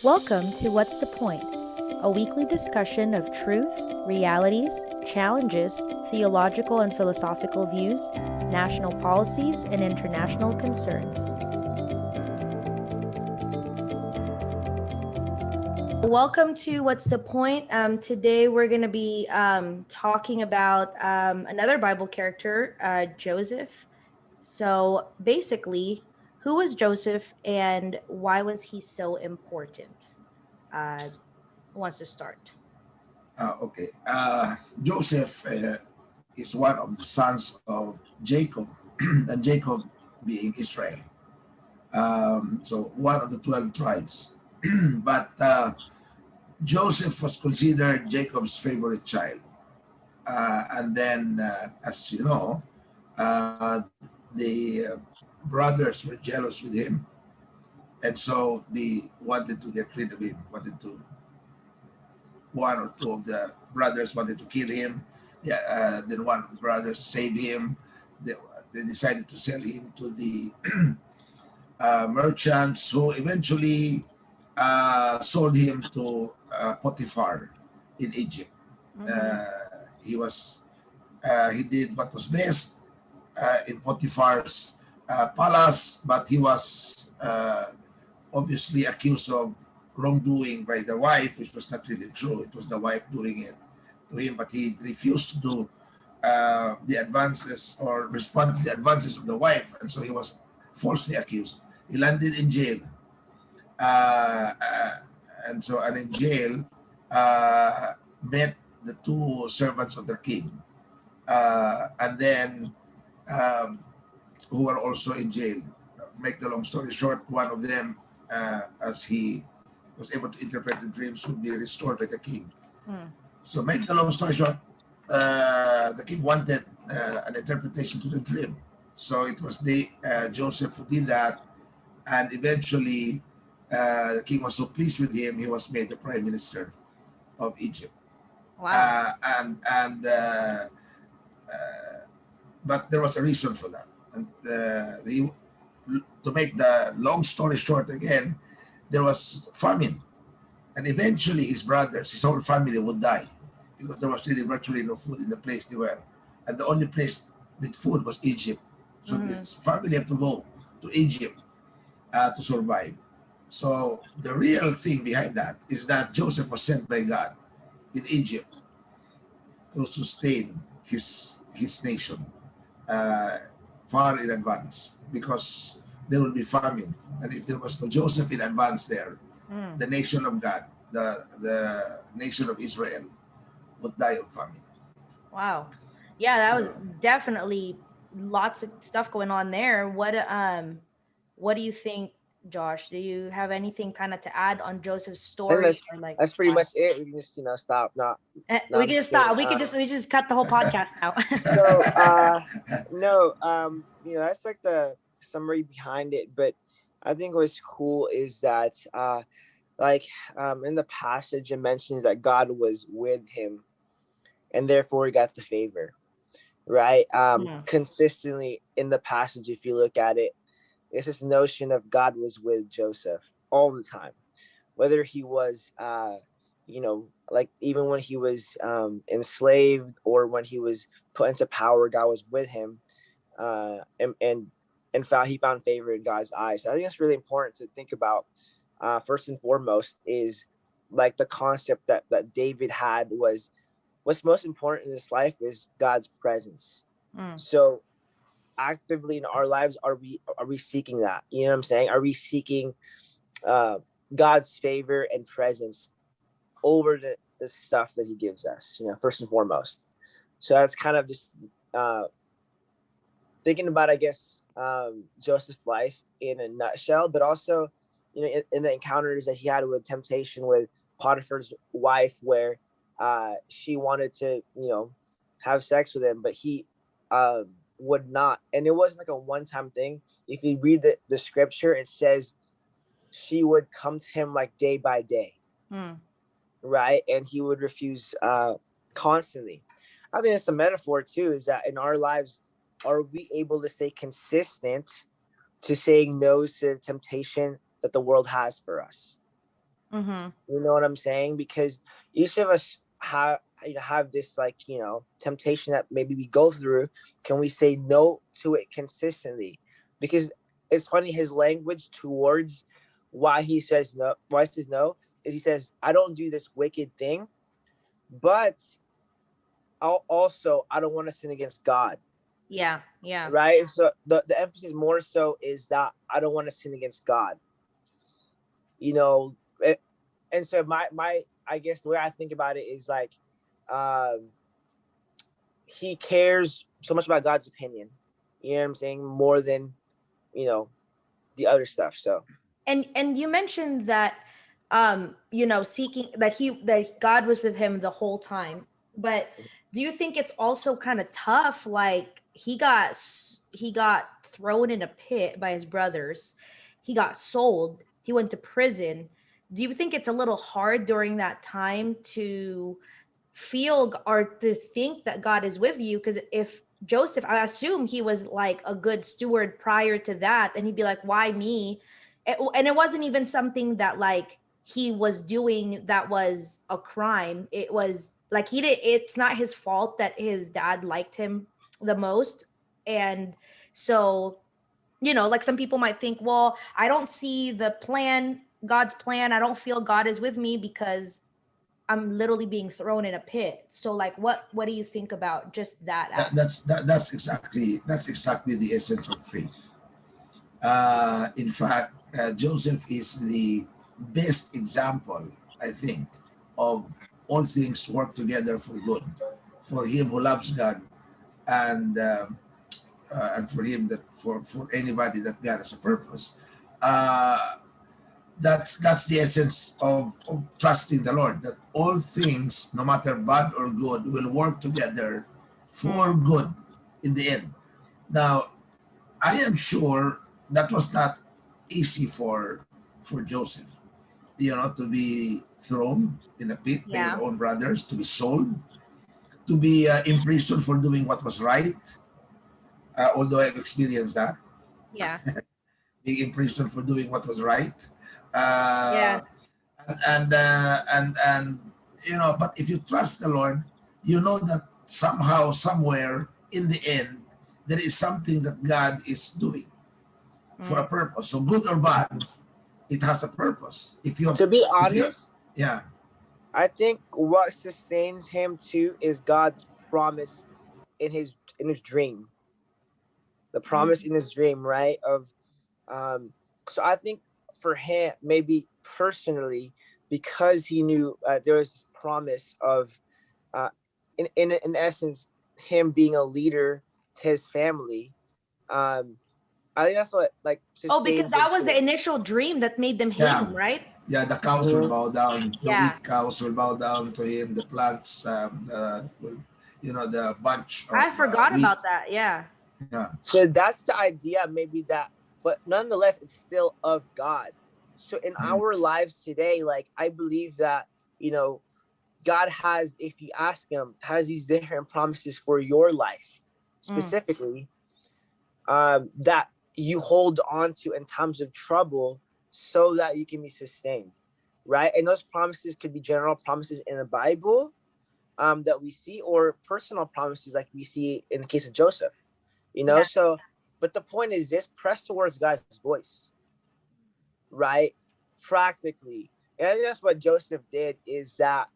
Welcome to What's the Point? A weekly discussion of truth, realities, challenges, theological and philosophical views, national policies, and international concerns. Welcome to What's the Point? Today we're going to be talking about another Bible character, Joseph. So basically, who was Joseph and why was he so important? Who wants to start? Okay. Joseph is one of the sons of Jacob, and Jacob being Israel. So one of the 12 tribes. But Joseph was considered Jacob's favorite child. And then, as you know, the brothers were jealous with him. And so they wanted to get rid of him, one or two of the brothers wanted to kill him. Then one of the brothers saved him. They decided to sell him to the merchants, who eventually sold him to Potiphar in Egypt. He did what was best in Potiphar's palace, but he was obviously accused of wrongdoing by the wife, which was not really true. It was the wife doing it to him, but he refused to do the advances or respond to the advances of the wife, and so he was falsely accused. He landed in jail, and in jail met the two servants of the king, and then who were also in jail. Make the long story short, one of them, as he was able to interpret the dreams, would be restored by the king. So make the long story short, the king wanted an interpretation to the dream. So it was Joseph who did that, and eventually the king was so pleased with him, he was made the prime minister of Egypt. Wow. But there was a reason for that. And to make the long story short again, there was famine. And eventually his whole family would die because there was really virtually no food in the place they were. And the only place with food was Egypt. So this family had to go to Egypt to survive. So the real thing behind that is that Joseph was sent by God in Egypt to sustain his nation far in advance, because there will be famine, and if there was no Joseph in advance there, the nation of God, the nation of Israel, would die of famine. Wow. Yeah, that was definitely lots of stuff going on there. What do you think, Josh? Do you have anything kind of to add on Joseph's I think story, or like that's pretty much it. We can just stop. No, we can just stop. We we just cut the whole podcast now. That's like the summary behind it. But I think what's cool is that in the passage it mentions that God was with him, and therefore he got the favor, right? Consistently in the passage, if you look at it, it's this notion of God was with Joseph all the time, whether he was even when he was enslaved or when he was put into power, God was with him, and he found favor in God's eyes. So I think it's really important to think about. First and foremost is like the concept that David had was, what's most important in this life is God's presence. So actively in our lives, are we seeking that? You know what I'm saying? Are we seeking God's favor and presence over the stuff that he gives us, first and foremost? So that's kind of just thinking about, I guess, Joseph's life in a nutshell, but also, in the encounters that he had with temptation with Potiphar's wife, where she wanted to, have sex with him, but he would not. And it wasn't like a one-time thing. If you read the scripture, it says she would come to him like day by day, right? And he would refuse constantly. I think it's a metaphor too, is that in our lives, are we able to stay consistent to saying no to the temptation that the world has for us? Mm-hmm. You know what I'm saying? Because each of us have this, like, temptation that maybe we go through. Can we say no to it consistently? Because it's funny, his language towards why he says no is, he says, I don't do this wicked thing, but I don't want to sin against God. Yeah. Yeah. Right? So the emphasis more so is that I don't want to sin against God. You know, and so my I guess the way I think about it is like, um, he cares so much about God's opinion. You know what I'm saying? More than, you know, the other stuff. So And you mentioned that seeking that God was with him the whole time. But do you think it's also kind of tough, like he got thrown in a pit by his brothers, he got sold, he went to prison? Do you think it's a little hard during that time to feel or to think that God is with you? Because if Joseph, I assume he was like a good steward prior to that, and he'd be like, why me? And it wasn't even something that like he was doing that was a crime. It was like it's not his fault that his dad liked him the most. And so, like some people might think, well, I don't see God's plan. I don't feel God is with me because I'm literally being thrown in a pit. So like what do you think about just that aspect? That's exactly the essence of faith. In fact, Joseph is the best example, I think, of all things work together for good, for him who loves God, and for him that for anybody that God has a purpose. Uh, that's the essence of trusting the Lord. That all things, no matter bad or good, will work together for good in the end. Now, I am sure that was not easy for Joseph, to be thrown in a pit by your Yeah. own brothers, to be sold, to be imprisoned for doing what was right. Although I've experienced that, Yeah. being imprisoned for doing what was right, uh, Yeah. and but if you trust the Lord, you know that somehow, somewhere, in the end, there is something that God is doing for a Mm. purpose. So good or bad, it has a purpose. to be If you honest, Yeah, I think what sustains him too is God's promise in his dream. The promise Mm. in his dream, right? Um so I think for him, maybe personally, because he knew there was this promise of, uh in essence, him being a leader to his family. um I think that's what like Oh, because sustains him that was the too. initial dream that made them hate yeah, him, right? yeah. The cows will Mhm. bow down. The Yeah. weak cows will bow down to him. The plants, will, the bunch of I forgot wheat. about that. Yeah. Yeah, So that's the idea, maybe that, but nonetheless, it's still of God. So in mm, our lives today, like, I believe that, God has, if you ask him, has these different promises for your life Mm. specifically, that you hold on to in times of trouble so that you can be sustained, right? And those promises could be general promises in the Bible, that we see, or personal promises like we see in the case of Joseph, Yeah. So, but the point is this: press towards God's voice, right? Practically. And I think that's what Joseph did, is that,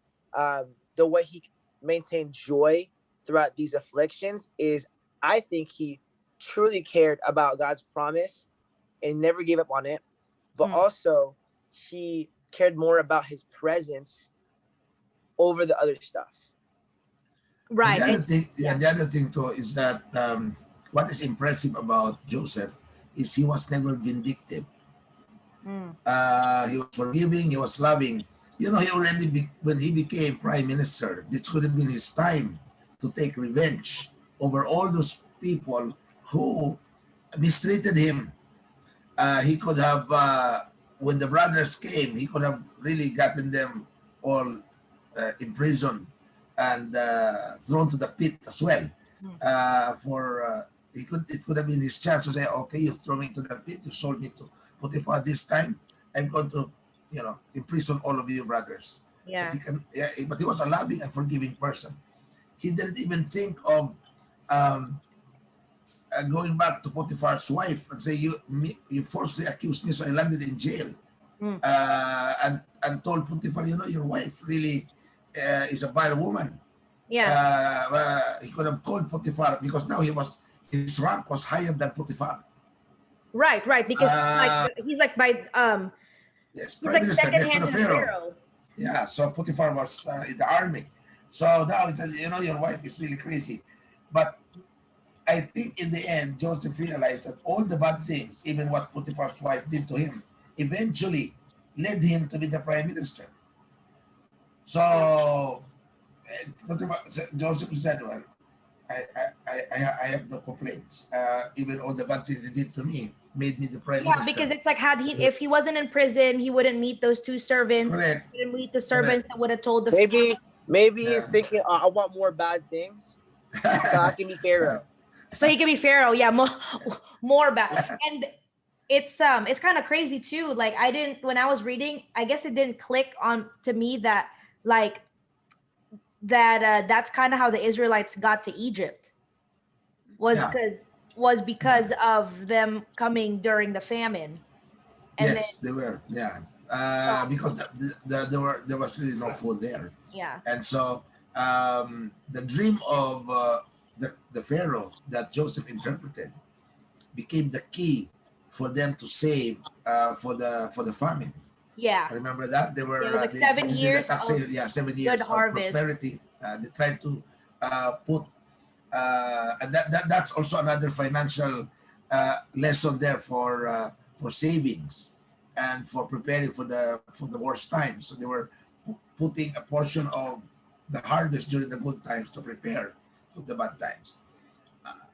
the way he maintained joy throughout these afflictions is, I think he truly cared about God's promise and never gave up on it. But Mm. also, he cared more about his presence over the other stuff. and Right. And yeah. the other thing too is that, what is impressive about Joseph is he was never vindictive. Mm. He was forgiving. He was loving. He already when he became prime minister, this could have been his time to take revenge over all those people who mistreated him. He could have, when the brothers came, he could have really gotten them all imprisoned and thrown to the pit as well. Mm. For it could have been his chance to say, okay, you throw me to the pit, you sold me to Potiphar this time. I'm going to imprison all of you brothers. But Yeah. he was a loving and forgiving person. He didn't even think of um, going back to Potiphar's wife and say, you falsely accused me, so I landed in jail. Mm. And told Potiphar, your wife really is a vile woman. Yeah. He could have called Potiphar because now his rank was higher than Potiphar. Right, right. Because Uh, he's like by yes, he's prime like minister second next to hand the to the Pharaoh. Pharaoh. Yeah, so Potiphar was in the army. So now he says, your wife is really crazy. But I think in the end, Joseph realized that all the bad things, even what Potiphar's wife did to him, eventually led him to be the prime minister. Yeah. So Joseph said, well, I have no complaints. Even all the bad things he did to me made me the prime Yeah, because minister. it's like if he wasn't in prison, he wouldn't meet those two servants. Correct, He wouldn't meet the correct. servants that would have told the Maybe Yeah. he's thinking, I want more bad things, so I can be Pharaoh. so he can be Pharaoh. Yeah, more bad. And it's kind of crazy too. Like I didn't when I was reading, I guess it didn't click on to me that like that's kind of how the Israelites got to Egypt was Yeah, because was yeah. because of them coming during the famine. And then Yes, they were. Yeah, so because there was really no food there, yeah. and so the dream of the Pharaoh that Joseph interpreted became the key for them to save for the famine. Yeah. Remember that Yeah, it was like seven they did a years tax of sale, yeah, seven good years of harvest. prosperity. They tried to put and that's also another financial lesson there for savings and for preparing for the worst times. So they were putting a portion of the harvest during the good times to prepare for the bad times.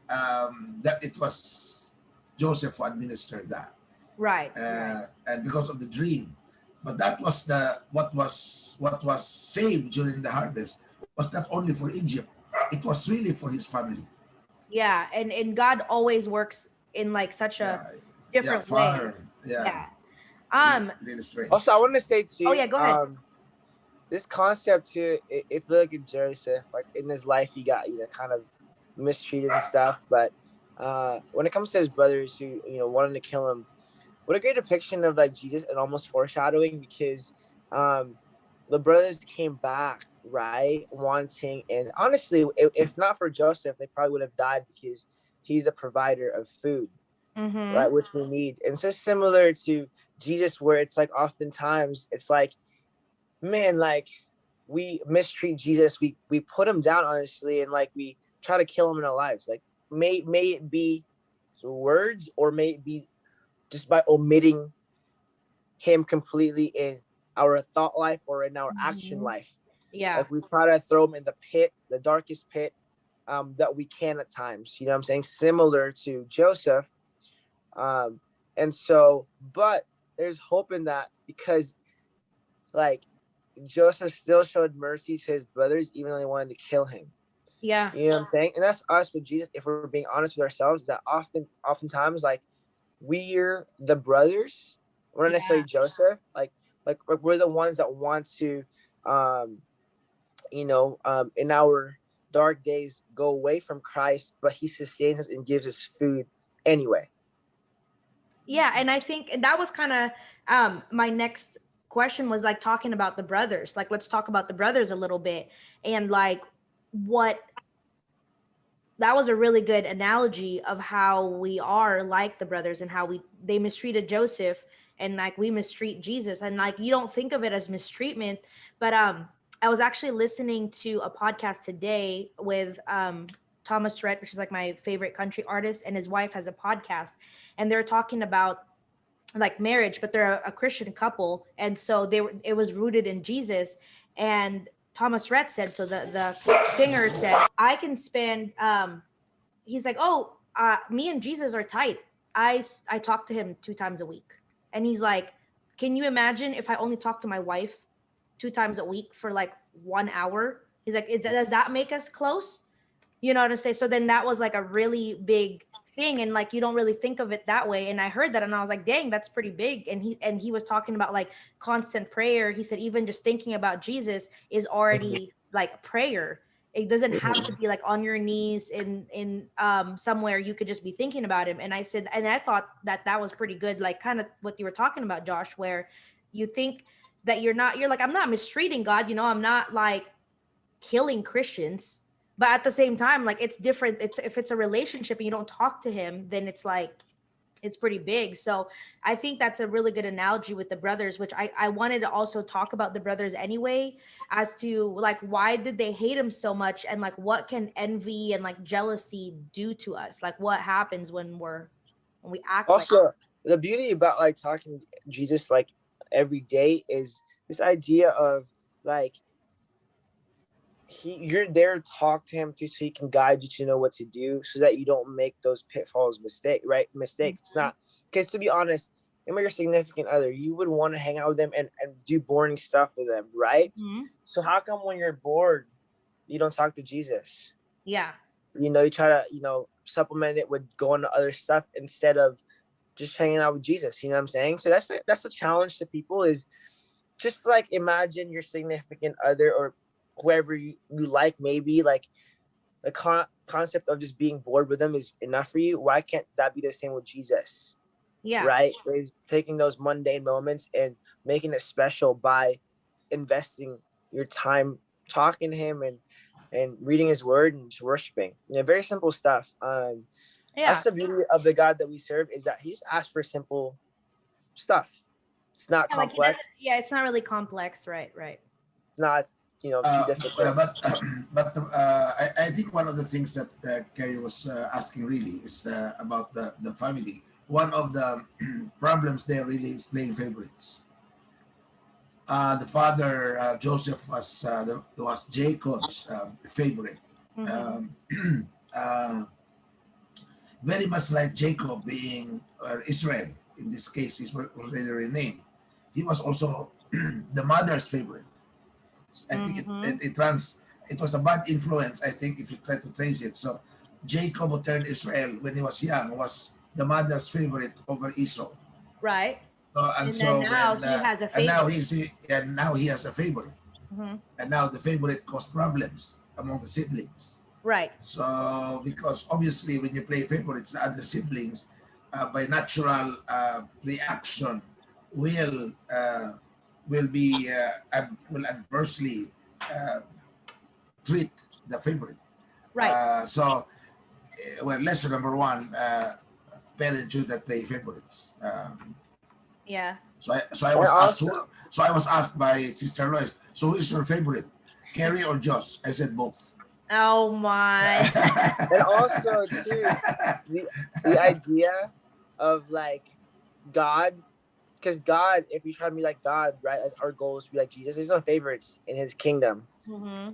That it was Joseph who administered that, Right, right. and because of the dream. But that was what was saved during the harvest was not only for Egypt; it was really for his family. Yeah, and God always works in like such a Yeah, yeah, different way. far, yeah, Yeah. really, Um. really strange. Also, I want to say Oh too, yeah. Go ahead. this concept too. If you look at Joseph, like in his life, he got kind of mistreated and stuff. But when it comes to his brothers who wanted to kill him, what a great depiction of like Jesus and almost foreshadowing because um, the brothers came back right wanting, and honestly, if not for Joseph, they probably would have died because he's a provider of food, Mm-hmm. right, which we need. And so similar to Jesus, where it's like oftentimes it's like, man, like we mistreat Jesus, we put him down honestly, and like we try to kill him in our lives. Like may it be words or may it be just by omitting him completely in our thought life or in our action Mm-hmm. life. Yeah. Like we try to throw him in the pit, the darkest pit that we can at times. You know what I'm saying? Similar to Joseph. Um, and so, but there's hope in that because like Joseph still showed mercy to his brothers, even though they wanted to kill him. Yeah. You know what I'm saying? And that's us with Jesus. If we're being honest with ourselves, that oftentimes, like we're the brothers. We're not Yeah. necessarily Joseph. Like we're the ones that want to, um, in our dark days, go away from Christ, but He sustains us and gives us food anyway. Yeah, and I think and that was kind of my next question was like talking about the brothers. Like let's talk about the brothers a little bit and like what that was a really good analogy of how we are like the brothers and how they mistreated Joseph and like we mistreat Jesus and like you don't think of it as mistreatment, but I was actually listening to a podcast today with Thomas Rhett, which is like my favorite country artist, and his wife has a podcast, and they're talking about like marriage, but they're a Christian couple, and so it was rooted in Jesus. And Thomas Rhett said, so the singer said, I can spend he's like, oh, me and Jesus are tight. I talk to him 2 times a week, and he's like, can you imagine if I only talk to my wife 2 times a week for like 1 hour? He's like, does that make us close? You know what I'm saying? So then that was like a really big thing, and like you don't really think of it that way. And I heard that and I was like, dang, that's pretty big. And he was talking about like constant prayer. He said even just thinking about Jesus is already like prayer. It doesn't have to be like on your knees in somewhere. You could just be thinking about him. And I said, and I thought that that was pretty good, like kind of what you were talking about, Josh, where you think that you're like, I'm not mistreating God, I'm not like killing Christians. But at the same time, like it's different. It's if it's a relationship and you don't talk to him, then it's like it's pretty big. So I think that's a really good analogy with the brothers, which I wanted to also talk about the brothers anyway, as to like why did they hate him so much, and like what can envy and like jealousy do to us? Like what happens when we act like. Also, the beauty about like talking Jesus like every day is this idea of like you're there to talk to him too, so he can guide you to know what to do, so that you don't make those pitfalls mistakes. It's not, because to be honest, remember your significant other, you would want to hang out with them and do boring stuff with them, right? Mhm. So how come when you're bored you don't talk to Jesus? Yeah. You try to supplement it with going to other stuff instead of just hanging out with Jesus. You know what I'm saying? So that's a challenge to people, is just like imagine your significant other or whoever you like, maybe like the concept of just being bored with them is enough for you. Why can't that be the same with Jesus? Yeah. Right? Is taking those mundane moments and making it special by investing your time talking to him and reading his word and just worshiping. Very simple stuff. Yeah. That's the beauty of the God that we serve, is that he just asks for simple stuff. It's not Yeah, like he complex. doesn't. Yeah, it's not really complex. Right. Right. It's not too difficult. I think one of the things that Kerry was asking really is about the family. One of the problems there really is playing favorites. The father Joseph was Jacob's favorite. Mm-hmm. Um, uh, Very much like Jacob being Israel. In this case, is was later renamed. He was also the mother's favorite. I think Mm-hmm. it runs. It was a bad influence. I think if you try to trace it. So Jacob, who turned Israel when he was young, was the mother's favorite over Esau. Right. And And then so now when he has a and now favorite. he has a favorite, Mm-hmm. and now the favorite caused problems among the siblings. Right. So because obviously when you play favorites, the other siblings, by natural reaction, will uh, will adversely uh, treat the favorite. Right. Well, lesson number one: parents should not play favorites. Yeah. And also, So I was asked by Sister Lois. So who is your favorite, Carrie or Josh? I said both. Oh my. and also too, the idea of like God, because God, if you try to be like God, right, as our goal is to be like Jesus, there's no favorites in his kingdom. Mm-hmm.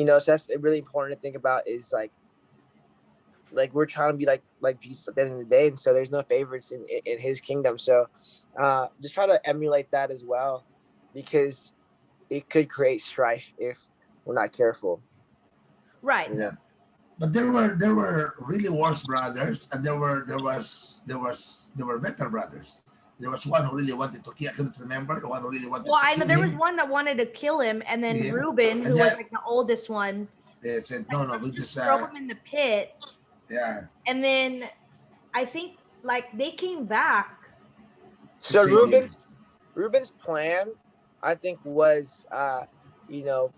So that's really important to think about, is like we're trying to be like Jesus at the end of the day, and so there's no favorites in his kingdom. So just try to emulate that as well, because it could create strife if we're not careful. Right. Yeah. But there were really worse brothers, and there were better brothers. There was one who really wanted to kill. I couldn't remember the one who really wanted Well, to I know kill there was him. one that wanted to kill him, and then Him, Reuben, and who was yet like the oldest one, they said, like "No, no, let's we just just throw him in the pit. yeah, And then I think like they came back. to So save him." Reuben's plan, I think, was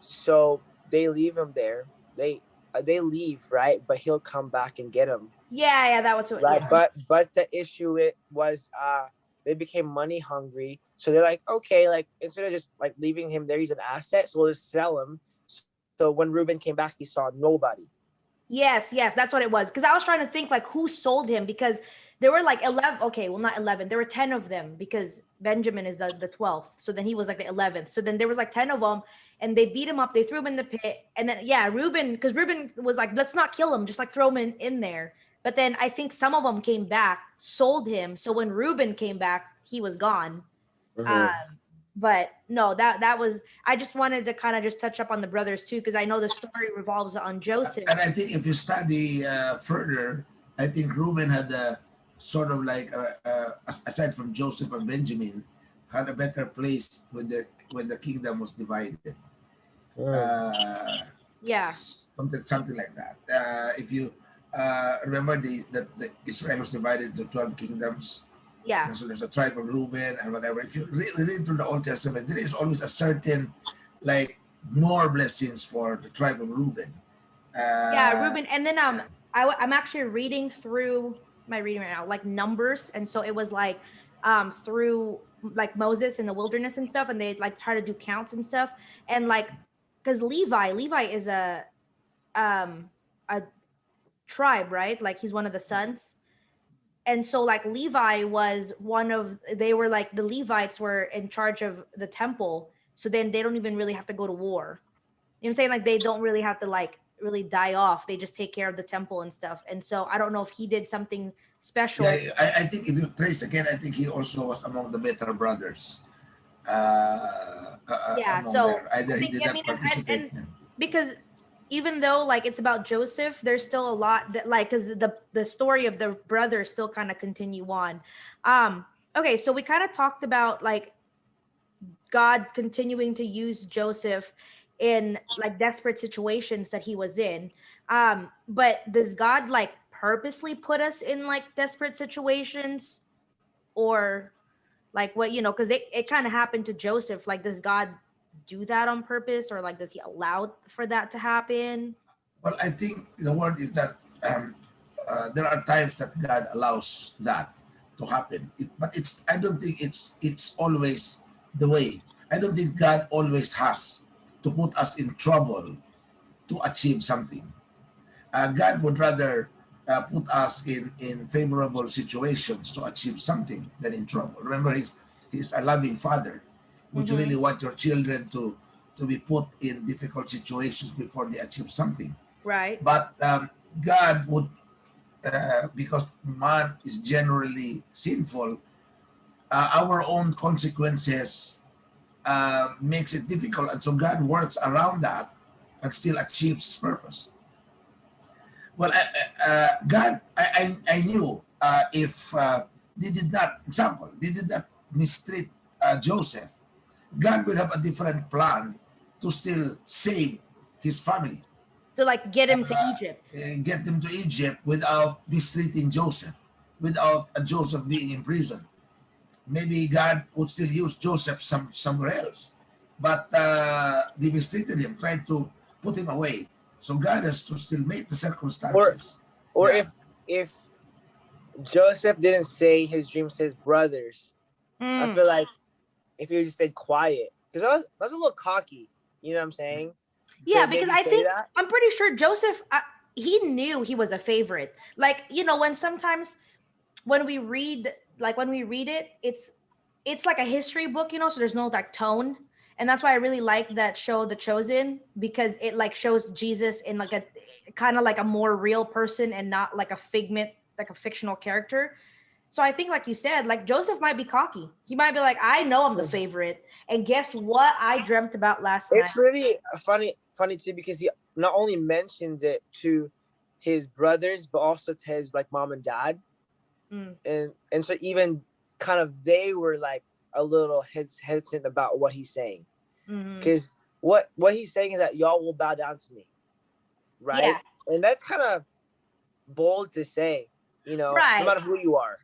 so they leave him there. They leave, right? But he'll come back and get him, Yeah, yeah, that was what. right? Yeah. But the issue it was they became money hungry. So they're like, okay, like instead of just like leaving him there, he's an asset, so we'll just sell him. So when Reuben came back, he saw nobody. Yes, yes, that's what it was. Because I was trying to think like who sold him, because there were like 11. Okay, well not 11. There were 10 of them because Benjamin is the 12th. So then he was like the 11th. So then there was like 10 of them, and they beat him up. They threw him in the pit, and then yeah, Reuben, because Reuben was like, let's not kill him, just like throw him in there. But then I think some of them came back, sold him. So when Reuben came back, he was gone. Um, Mm-hmm. but no, that was. I just wanted to kind of just touch up on the brothers too, because I know the story revolves on Joseph. And I think if you study further, I think Reuben had a sort of like aside from Joseph and Benjamin, had a better place when the kingdom was divided. Mm. Uh, Yeah. something like that. If you remember the Israel was divided into 12 kingdoms. Yeah. So there's a tribe of Reuben and whatever. If you read through the Old Testament, there is always a certain like more blessings for the tribe of Reuben. Yeah, Uh, Ruben. And then I'm actually reading through my reading right now, like Numbers, and so it was like through like Moses in the wilderness and stuff, and they like try to do counts and stuff, and like because Levi is um a tribe, right? Like he's one of the sons. And so like Levi was one of they were like the Levites were in charge of the temple. So then they don't even really have to go to war. You know what I'm saying? Like they don't really have to like really die off. They just take care of the temple and stuff. And so I don't know if he did something yeah, special. I think if you trace again, I think he also was among the better brothers Yeah. among So there. Either I he think did I not mean participate. and because even though like it's about Joseph, there's still a lot that like because the story of the brothers still kind of continue on. Um okay, so we kind of talked about like God continuing to use Joseph in like desperate situations that he was in. But does God like purposely put us in like desperate situations or like what, because it kind of happened to Joseph. Like, does God do that on purpose or like does he allow for that to happen? Well, I think the word is that there are times that God allows that to happen. But it's I don't think it's always the way. I don't think God always has to put us in trouble to achieve something. God would rather put us in favorable situations to achieve something than in trouble. Remember, he's a loving father. Would you Mm-hmm. really want your children to be put in difficult situations before they achieve something? Right. But God would, because man is generally sinful, our own consequences makes it difficult, and so God works around that and still achieves his purpose. Well, God, I knew if they did not mistreat Joseph, God will have a different plan to still save his family, To like get him to Egypt. get them to Egypt without mistreating Joseph, without Joseph being in prison. Maybe God would still use Joseph somewhere else, but they mistreated him, tried to put him away. So God has to still make the Or circumstances. or Yeah, if Joseph didn't say his dreams to his brothers, I Mm. feel like if he just stayed quiet, because I was a little cocky, you know what I'm saying? Yeah, To because maybe I say think that. I'm pretty sure Joseph, he knew he was a favorite. Like, when sometimes when we read, like when we read it, it's like a history book, so there's no like tone. And that's why I really like that show, The Chosen, because it like shows Jesus in like a kind of like a more real person and not like a figment, like a fictional character. So I think, like you said, like Joseph might be cocky. He might be like, I know I'm the favorite. And guess what I dreamt about last night? It's really funny too because he not only mentions it to his brothers but also to his like mom and dad, Mm, and so even kind of they were like a little hesitant about what he's saying mm-hmm. because what he's saying is that y'all will bow down to me, right? Yeah, And that's kind of bold to say, no right. matter who you are.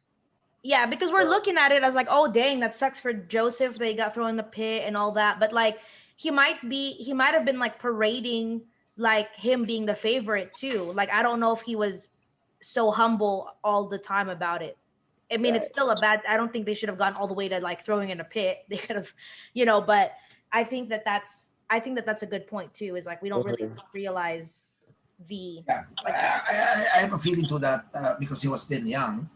Yeah, because we're So looking at it as like, oh dang, that sucks for Joseph. They got thrown in the pit and all that. But like he might have been like parading like him being the favorite too. Like I don't know if he was so humble all the time about it. I mean, it's right. still a bad I don't think they should have gone all the way to like throwing in a pit. They could have, but I think that that's a good point too, is like we don't really Mhm. realize the yeah. like I have a feeling to that because he was then young,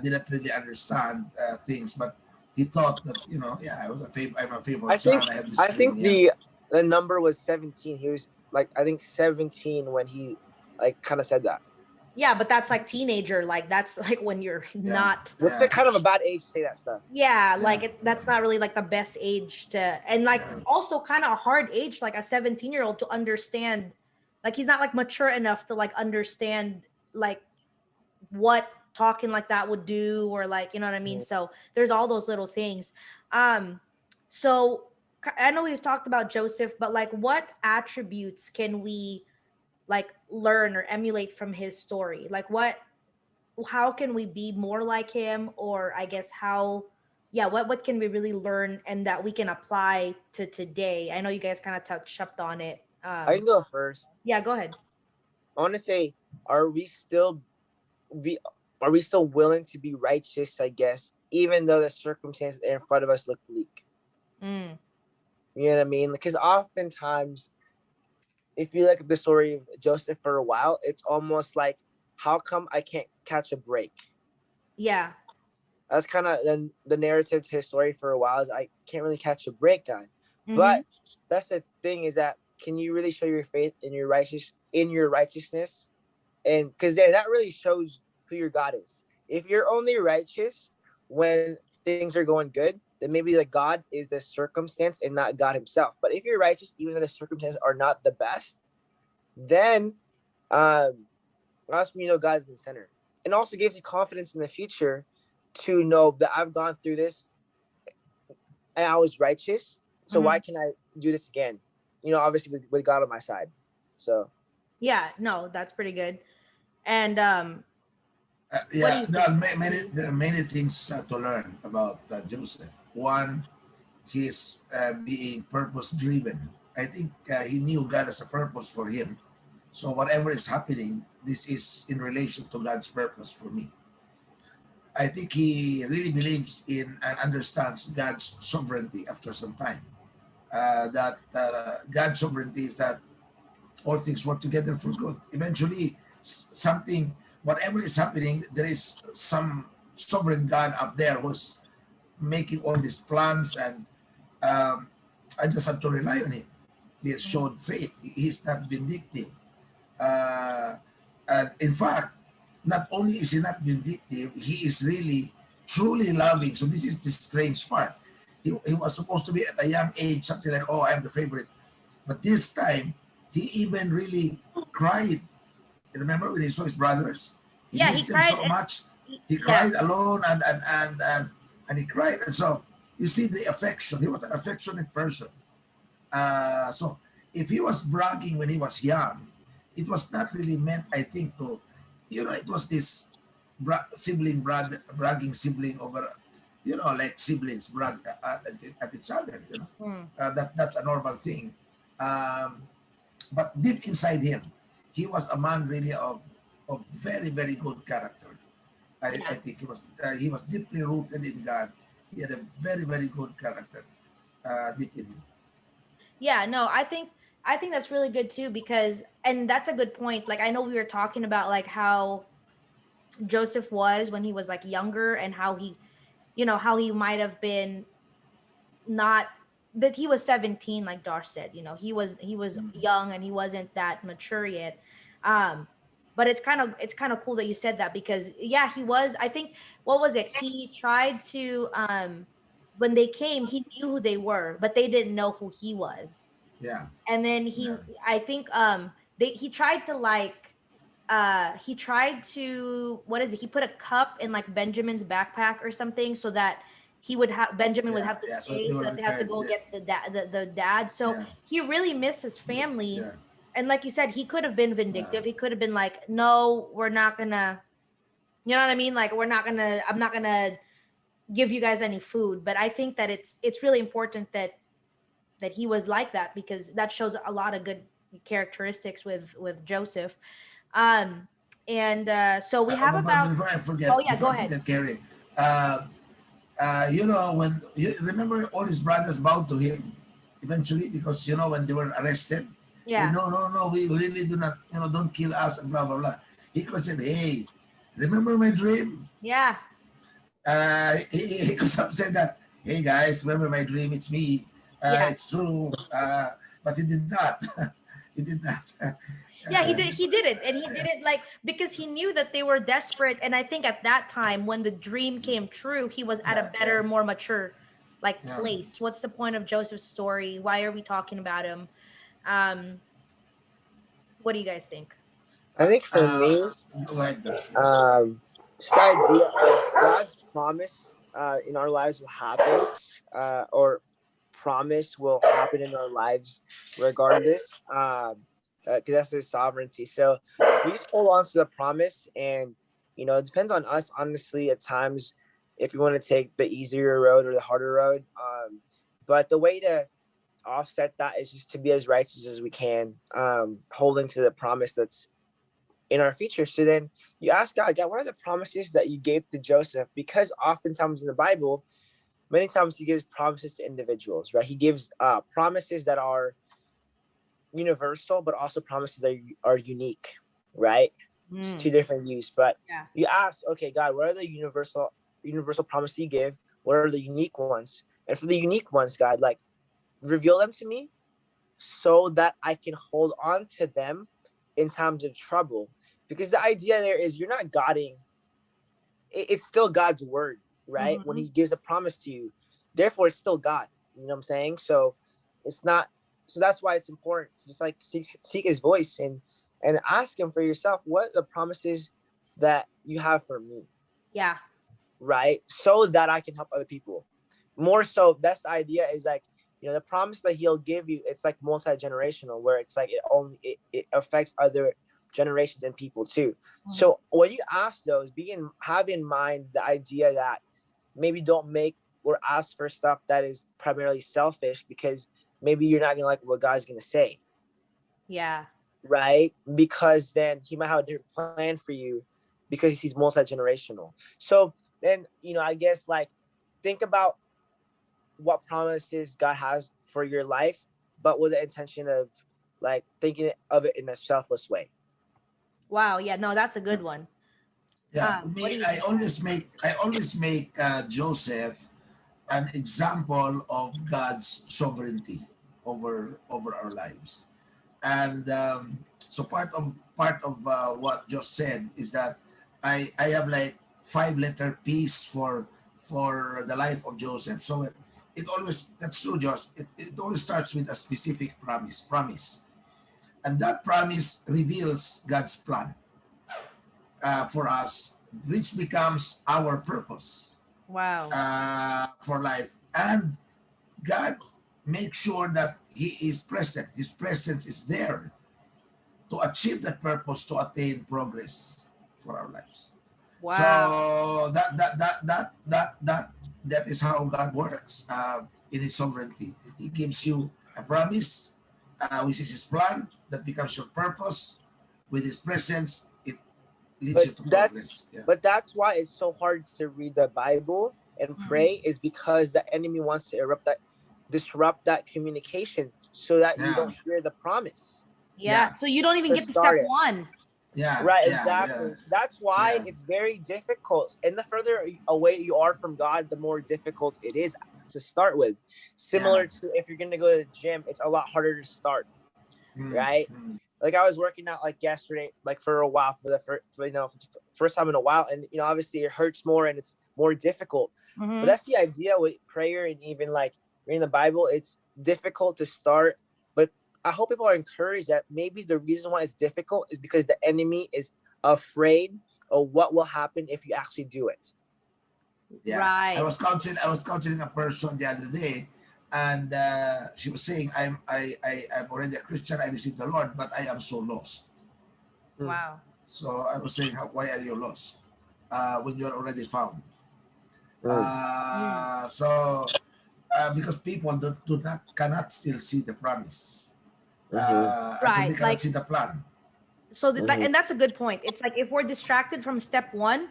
didn't really understand things, but he thought that yeah, I'm a I favorite think son. I have this I dream. think Yeah, the number was 17. He was like I think 17 when he like kind of said that. yeah, but that's like teenager, like that's like when you're yeah, not That's yeah, like kind of a bad age to say that stuff. yeah, yeah, like that's not really like the best age to, and like yeah. also kind of a hard age, like a 17-year-old to understand, like he's not like mature enough to like understand like what talking like that would do, or like, you know what I mean? So there's all those little things. Um, so I know we've talked about Joseph, but like what attributes can we like learn or emulate from his story? Like how can we be more like him, or I guess how, yeah, what can we really learn and that we can apply to today? I know you guys kind of touched up on it. I can go first. Yeah, go ahead. I want to say, are we still be are we still willing to be righteous, I guess, even though the circumstances in front of us look bleak? Mm. You know what I mean? Because oftentimes, if you look at the story of Joseph for a while, it's almost like, how come I can't catch a break? Yeah. That's kind of the narrative to his story for a while, is I can't really catch a break on. Mm-hmm. But that's the thing, is that, can you really show your faith in your righteousness? And because that really shows who your God is. If you're only righteous when things are going good, then maybe the God is the circumstance and not God himself. But if you're righteous even though the circumstances are not the best, then that's when you know God is in the center. And also gives you confidence in the future to know that I've gone through this and I was righteous, so Mm-hmm. why can I do this again? Obviously with God on my side. So Yeah, no, that's pretty good. And what do Yeah, you think, Ken? there are many things to learn about Joseph. One, he's being purpose driven. I think he knew God has a purpose for him. So whatever is happening, this is in relation to God's purpose for me. I think he really believes in and understands God's sovereignty after some time. That God's sovereignty is that all things work together for good. Eventually, something, whatever is happening, there is some sovereign God up there who's making all these plans, and um, I just have to rely on him. He has Mm-hmm. shown faith. He's not vindictive. Uh, and in fact, not only is he not vindictive, he is really truly loving. So this is the strange part. He was supposed to be at a young age, something like, oh, I'm the favorite. But this time, he even really cried. You remember when he saw his brothers? He Yeah, he missed them cried. so much. He Yeah. cried alone, and he cried. And so you see the affection. He was an affectionate person. So if he was bragging when he was young, it was not really meant, I think, to, it was this bragging sibling over, like siblings brag at each other, Mm. that's a normal thing. Um, but deep inside him, he was a man really of very, very good character. I Yeah. think he was deeply rooted in God. He had a very, very good character deep in him. Yeah, no, I think that's really good too, because and that's a good point. Like I know we were talking about like how Joseph was when he was like younger, and how he, how he might have been not, but he was 17, like Josh said. He was Mm. young and he wasn't that mature yet. um but it's kind of cool that you said that, because yeah, he was, I think, what was it, he tried to, when they came, he knew who they were, but they didn't know who he was. Yeah, And then yeah, I think, he tried to like, he tried to, what is it, he put a cup in like Benjamin's backpack or something, so that Benjamin would yeah, have to yeah. So stay, they so were that they have to prepared. go Yeah, get the dad. So yeah, he really missed his family. yeah, And like you said, he could have been yeah, vindictive. He could have been like, no, we're not gonna, you know what I mean, like, I'm not gonna give you guys any food. But I think that it's really important that he was like that, because that shows a lot of good characteristics with Joseph. Um, and so we have but about. Oh yeah, before go I ahead. forget, Kerry, uh, when you remember all his brothers bowed to him eventually, because when they were arrested, say, Yeah, no, no, no, we really do not, don't kill us, and blah blah blah. He could say, hey, remember my dream? yeah, He could have said that, hey guys, remember my dream? It's me. yeah, It's true. But he did not. He did not. yeah. He did it, and he did it like because he knew that they were desperate. And I think at that time, when the dream came true, he was at a Yeah, yeah, better, more mature, like, yeah. place. What's the point of Joseph's story? Why are we talking about him? Um, what do you guys think? I think for Uh, me, Go ahead, Josh. Yeah. this idea of God's promise in our lives will happen, or promise will happen in our lives regardless, because that's His sovereignty. So we just hold on to the promise, and it depends on us, honestly, at times, if we want to take the easier road or the harder road. But the way to offset that is just to be as righteous as we can, holding to the promise that's in our future. So then you ask God, what are the promises that you gave to Joseph? Because oftentimes in the Bible, many times He gives promises to individuals, right? He gives promises that are universal, but also promises that are unique, right? It's two different views. But Yeah. you ask, okay, God, what are the universal promises you give? What are the unique ones? And for the unique ones, God, like, reveal them to me so that I can hold on to them in times of trouble. Because the idea there is you're not Godding, it's still God's word, right? When Mm-hmm. He gives a promise to you, therefore it's still God. You know what I'm saying? So it's not. So that's why it's important to just like seek His voice and ask Him for yourself. What are the promises that you have for me, Yeah. right? So that I can help other people. More so, that's the idea, is like, the promise that He'll give you, it's like multi-generational, where it's like it affects other generations and people too. Mm-hmm. So when you ask those, have in mind the idea that maybe don't make or ask for stuff that is primarily selfish, because maybe you're not gonna like what God's gonna say. Yeah. Right? Because then He might have a different plan for you, because He's multi-generational. So then, I guess, like, think about what promises God has for your life, but with the intention of like thinking of it in a selfless way. Wow. Yeah. No, that's a good one. Yeah, What do me, you think? I always make Joseph an example of God's sovereignty over our lives. And so part of what Josh said is that I have like 5 letter piece for the life of Joseph. So it always, that's true, Josh. It always starts with a specific promise, and that promise reveals God's plan for us, which becomes our purpose Wow. for life. And God makes sure that He is present. His presence is there to achieve that purpose, to attain progress for our lives. Wow. So that is how God works in His sovereignty. He gives you a promise, which is His plan, that becomes your purpose. With His presence, it leads But you to that's progress. Yeah, but that's why it's so hard to read the Bible and Mhm. pray, is because the enemy wants to disrupt that communication so that you yeah, don't hear the promise Yeah. yeah, So you don't even to get to step start it. one. yeah, Right, yeah, yeah, exactly. So that's why yeah, it's very difficult. And the further away you are from God, the more difficult it is to start with. yeah. Similar to if you're going to go to the gym, it's a lot harder to start, Mm, right? mm, Like I was working out like yesterday, like for a while, for the first time in a while, and obviously it hurts more and it's more difficult. But Mm-hmm. that's the idea with prayer, and even like reading the Bible. It's difficult to start, but I hope people are encouraged that maybe the reason why it's difficult is because the enemy is afraid of what will happen if you actually do it. yeah. Right. I was counseling a person the other day, and she was saying, I'm already a Christian. I received the Lord, but I am so lost. Mm, Wow. So I was saying, why are you lost when you are already found? mm, Mm. So because people do not cannot still see the promise, mm-hmm, and so Right. they cannot Like, see the plan. so that, mm-hmm. and that's a good point. It's like if we're distracted from step one,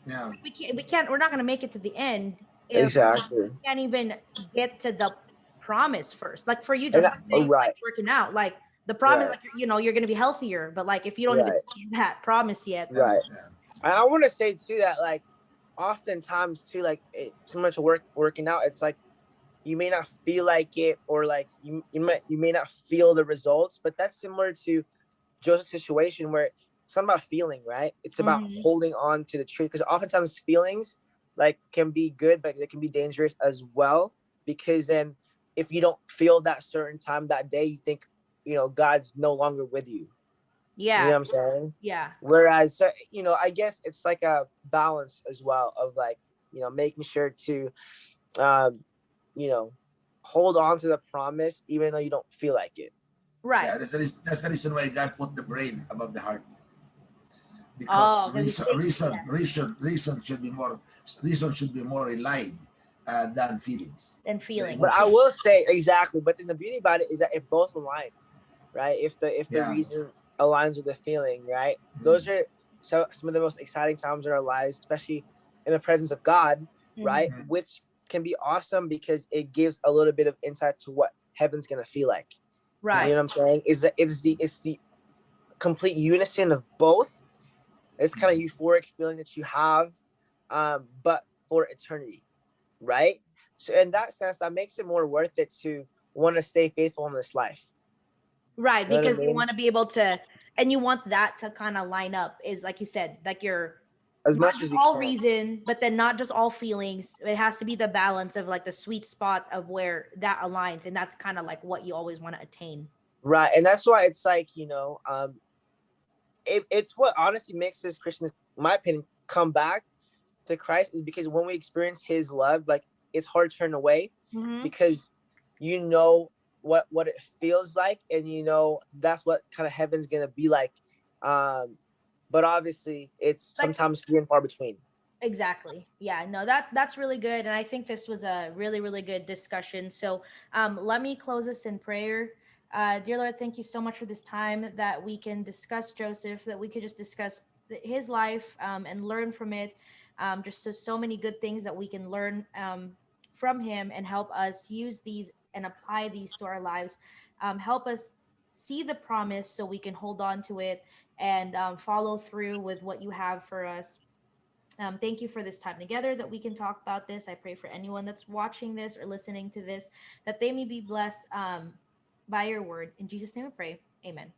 Yeah, we're not going to make it to the end if Exactly. we can't even get to the promise first. Like for you, And Josh, you're saying like right, working out, like the promise, right, like you're going to be healthier, but like if you don't even right, see that promise yet, then right. yeah, I want to say too that like oftentimes too, like similar to working out, it's like you may not feel like it, or like you may not feel the results, but that's similar to Joseph's situation, where it's not about feeling, right? It's about Mhm. holding on to the truth, because oftentimes feelings like can be good, but they can be dangerous as well, because then if you don't feel that certain time that day, you think God's no longer with you. You know what Yeah. I'm saying? Yeah. Whereas, so, I guess it's like a balance as well of like, making sure to, um, you know, hold on to the promise even though you don't feel like it. Right. Yeah, that's the reason why God put the brain above the heart, Oh, because because he thinks, yeah, reason should be more relied than feelings, and the feelings. But I will emotions. say exactly. But then the beauty about it is that if both align, right? If the Yeah. reason aligns with the feeling, right? Mm. Those are some of the most exciting times in our lives, especially in the presence of God, Mm-hmm. right? Which can be awesome because it gives a little bit of insight to what heaven's gonna feel like. You Yeah. know Right. what I'm saying? Is that it's the complete unison of both. It's kind of euphoric feeling that you have, but for eternity, right? So in that sense, that makes it more worth it to want to stay faithful in this life. Right. You know what Because I you mean? want to be able to, and you want that to kind of line up, is like you said, like you're As not much just as you all can. reason, but then not just all feelings. It has to be the balance of like the sweet spot of where that aligns. And that's kind of like what you always want to attain. Right. And that's why it's like, it's what honestly makes us Christians, in my opinion, come back to Christ is because when we experience his love, like it's hard to turn away Mm-hmm. because you know what it feels like and that's what kind of heaven's gonna be like. Um, but obviously it's Like, sometimes few and far between. exactly. Yeah, no, that's really good. And I think this was a really, really good discussion. So let me close this in prayer. Dear Lord, thank you so much for this time that we can discuss Joseph, that we could just discuss his life and learn from it. Just so many good things that we can learn from him and help us use these and apply these to our lives. Help us see the promise so we can hold on to it and follow through with what you have for us. Thank you for this time together that we can talk about this. I pray for anyone that's watching this or listening to this that they may be blessed by your word. In Jesus' name I pray. Amen.